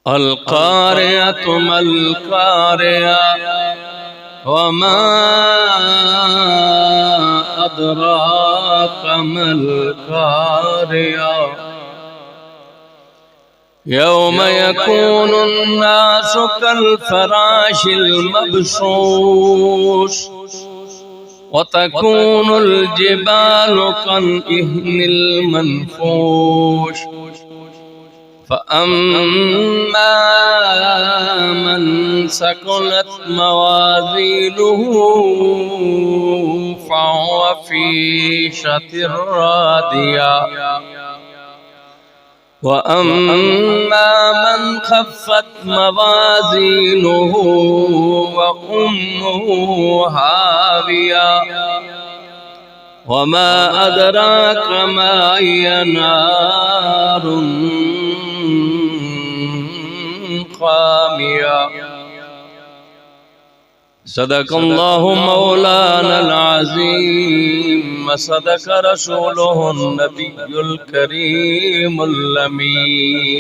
القارعة ما القارعة وما أدراك ما القارعة يوم يكون الناس كالفراش المبثوث وتكون الجبال كالإهن المنفوش فأما من ثقلت موازينه فهو في عيشة راضية وأما من خفت موازينه وأمه هاوية وما أدراك ما هي نار حامية. صدق الله مولانا العظيم وصدق رسوله النبي الكريم الأمين.